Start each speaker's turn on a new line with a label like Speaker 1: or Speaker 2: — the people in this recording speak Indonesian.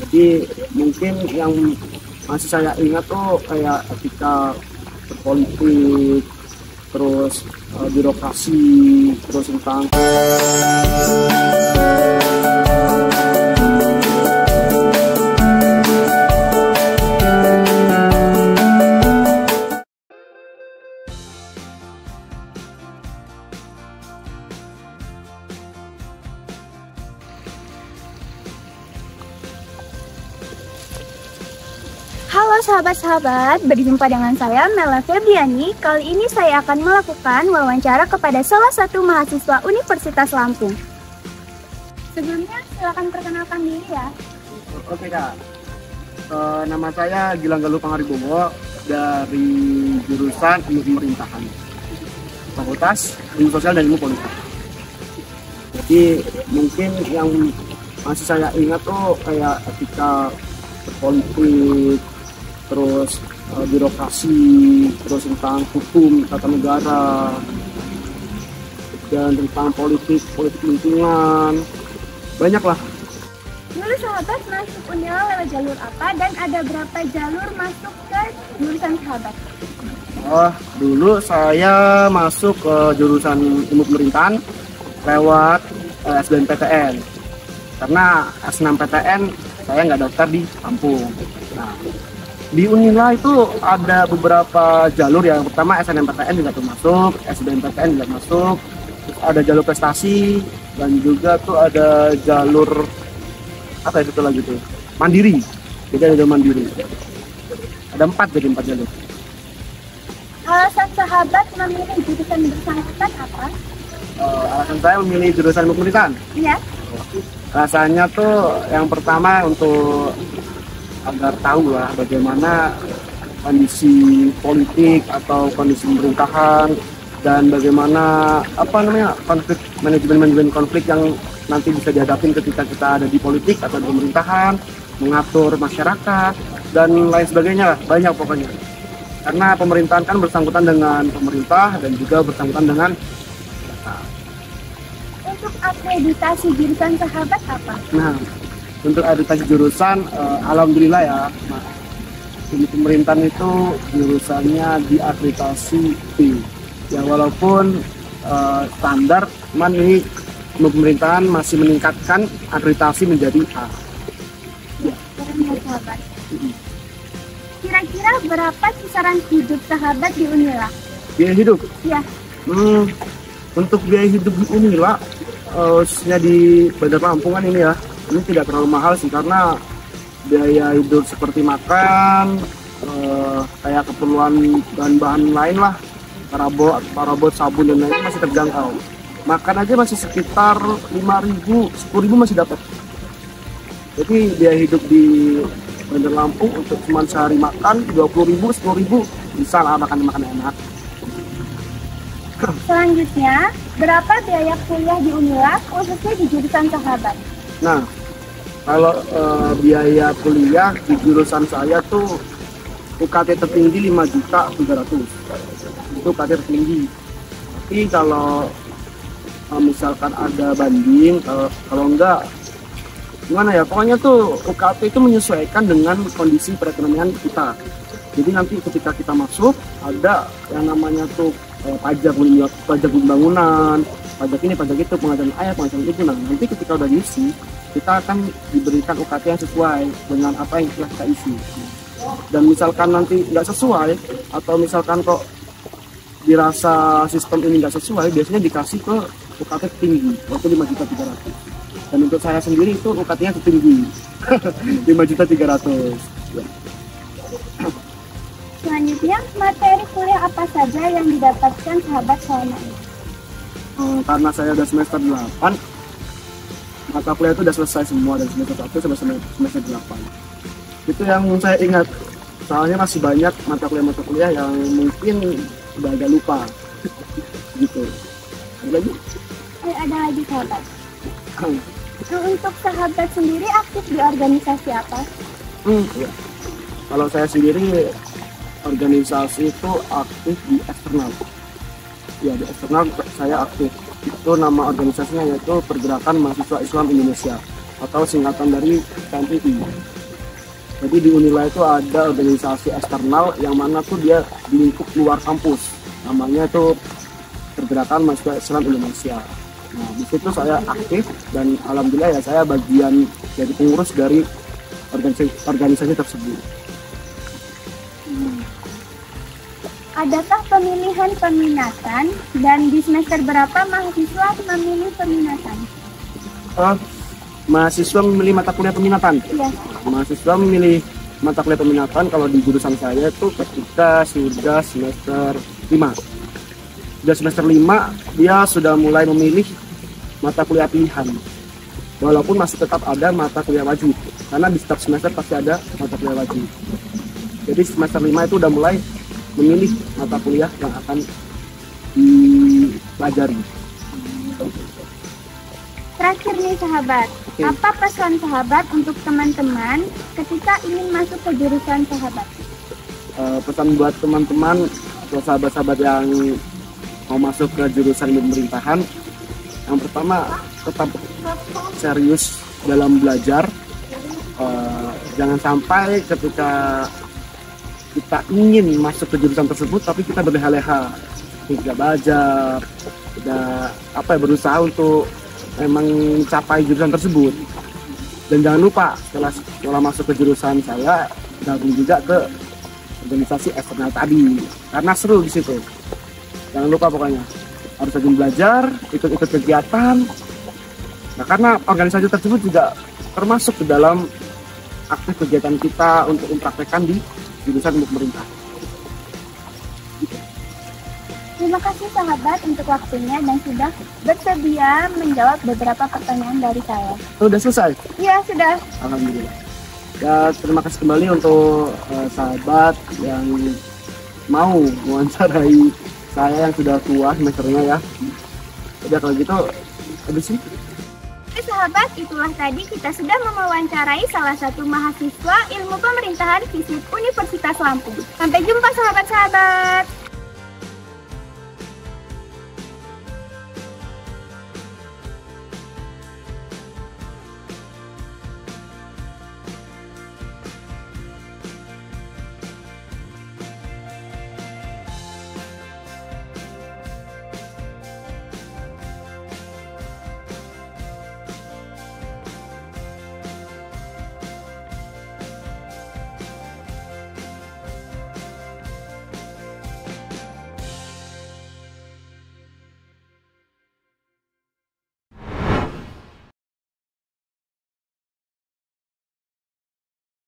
Speaker 1: Jadi mungkin yang masih saya ingat tuh kayak ketika berpolitik, terus birokrasi, terus tentang
Speaker 2: Halo sahabat-sahabat, berjumpa dengan saya Mela Febriani. Kali ini saya akan melakukan wawancara kepada salah satu mahasiswa Universitas Lampung. Sebelumnya silakan perkenalkan diri ya.
Speaker 1: Oke Kak, nama saya Gilang Galuh Pangaribowo dari jurusan Ilmu Pemerintahan, Fakultas Ilmu Sosial dan Ilmu Politik. Jadi mungkin yang masih saya ingat tuh kayak ketika berpolitik, terus birokrasi, terus tentang hukum tata negara, dan tentang politik lingkungan, banyak lah.
Speaker 2: Dulu sahabat masuk Unila lewat jalur apa dan ada berapa jalur masuk ke jurusan sahabat?
Speaker 1: Dulu saya masuk ke jurusan Ilmu Pemerintahan lewat SBMPTN, karena S6PTN saya nggak daftar di Lampung. Nah, di Unila itu ada beberapa jalur. Yang pertama SNMPTN juga tuh masuk, SBMPTN juga masuk, terus ada jalur prestasi, dan juga tuh ada jalur apa itu lagi tuh, mandiri. Jadi ada jalur mandiri. Ada 4 jalur.
Speaker 2: Alasan sahabat memilih jurusan bersangkutan apa?
Speaker 1: Alasan saya memilih jurusan Ilmu Pemerintahan.
Speaker 2: Iya.
Speaker 1: Rasanya tuh yang pertama untuk agar tahu lah bagaimana kondisi politik atau kondisi pemerintahan, dan bagaimana manajemen konflik yang nanti bisa dihadapin ketika kita ada di politik atau di pemerintahan, mengatur masyarakat dan lain sebagainya. Banyak pokoknya, karena pemerintahan kan bersangkutan dengan pemerintah dan juga bersangkutan dengan
Speaker 2: Untuk akreditasi jurusan sahabat apa?
Speaker 1: Nah, untuk akreditasi jurusan, alhamdulillah ya, di pemerintahan itu jurusannya diakreditasi B. Ya walaupun standar, cuman ini pemerintahan masih meningkatkan akreditasi menjadi A.
Speaker 2: Ya, sahabat. Kira-kira berapa kisaran hidup sahabat di Unila?
Speaker 1: Biaya hidup?
Speaker 2: Ya.
Speaker 1: Untuk biaya hidup di Unila, khususnya di Bandar Lampung kan ini ya, ini tidak terlalu mahal sih, karena biaya hidup seperti makan, kayak keperluan bahan-bahan lain lah, parabot, sabun dan lain-lain masih terjangkau. Makan aja masih sekitar 5.000, 10.000 masih dapat. Jadi biaya hidup di Bandar Lampung untuk cuma sehari makan 20.000, 10.000 bisa lah makan enak.
Speaker 2: Selanjutnya, berapa biaya kuliah di Unila khususnya di jurusan sahabat?
Speaker 1: Nah, kalau biaya kuliah di jurusan saya tuh UKT tertinggi 5.300.000. Itu UKT tertinggi. Tapi kalau misalkan ada banding, kalau enggak gimana ya, pokoknya tuh UKT itu menyesuaikan dengan kondisi perekonomian kita. Jadi nanti ketika kita masuk ada yang namanya tuh pajak pembangunan, pajak ini, pajak itu, pengadaan air, pengadaan itu. Nah, nanti ketika udah diisi, kita akan diberikan UKT yang sesuai dengan apa yang telah kita isi. Dan misalkan nanti nggak sesuai, atau misalkan kok dirasa sistem ini nggak sesuai, biasanya dikasih ke UKT tinggi, yaitu 5.300.000. Dan untuk saya sendiri itu UKT-nya tertinggi, 5.300.000. Ya.
Speaker 2: Selanjutnya, materi kuliah apa saja yang didapatkan sahabat selama ini?
Speaker 1: Karena saya udah semester 8, mata kuliah itu udah selesai semua dari semester 1 sampai semester 8. Itu yang saya ingat. Soalnya masih banyak mata kuliah yang mungkin udah agak lupa. Gitu. Ada lagi?
Speaker 2: Ada lagi sahabat. Untuk sahabat sendiri aktif di organisasi apa?
Speaker 1: Ya. Kalau saya sendiri organisasi itu aktif di eksternal. Ya, di eksternal saya aktif. Itu nama organisasinya yaitu Pergerakan Mahasiswa Islam Indonesia, atau singkatan dari PMII. Jadi di Unila itu ada organisasi eksternal yang mana tuh dia di lingkup luar kampus. Namanya itu Pergerakan Mahasiswa Islam Indonesia. Nah, di situ saya aktif dan alhamdulillah ya saya bagian jadi pengurus dari organisasi tersebut.
Speaker 2: Adakah pemilihan peminatan dan di semester berapa mahasiswa memilih peminatan?
Speaker 1: Mahasiswa memilih mata kuliah peminatan.
Speaker 2: Iya.
Speaker 1: Mahasiswa memilih mata kuliah peminatan kalau di jurusan saya itu ketika sudah semester 5. Sudah semester 5 dia sudah mulai memilih mata kuliah pilihan. Walaupun masih tetap ada mata kuliah wajib. Karena di setiap semester pasti ada mata kuliah wajib. Jadi semester 5 itu udah mulai memilih mata kuliah yang akan dipelajari.
Speaker 2: Terakhir nih sahabat, apa pesan sahabat untuk teman-teman ketika ingin masuk ke jurusan sahabat?
Speaker 1: Pesan buat teman-teman atau sahabat-sahabat yang mau masuk ke jurusan pemerintahan, yang pertama tetap serius dalam belajar. Jangan sampai ketika kita ingin masuk ke jurusan tersebut tapi kita berleha-leha, tidak belajar, tidak berusaha untuk memang mencapai jurusan tersebut. Dan jangan lupa setelah masuk ke jurusan saya gabung juga ke organisasi eksternal tadi karena seru di situ. Jangan lupa pokoknya harus rajin belajar, ikut-ikut kegiatan. Nah, karena organisasi tersebut juga termasuk ke dalam aktif kegiatan kita untuk mempraktekkan di jurusan pemerintah.
Speaker 2: Terima kasih sahabat untuk waktunya dan sudah bersedia menjawab beberapa pertanyaan dari saya.
Speaker 1: Sudah selesai?
Speaker 2: Iya, sudah.
Speaker 1: Alhamdulillah. Ya, terima kasih kembali untuk sahabat yang mau mewawancarai saya yang sudah tua semesternya ya. Udah kalau gitu, habis sih.
Speaker 2: Oke sahabat, itulah tadi kita sudah mewawancarai salah satu mahasiswa ilmu pemerintahan FISIP Universitas Lampung. Sampai jumpa sahabat-sahabat.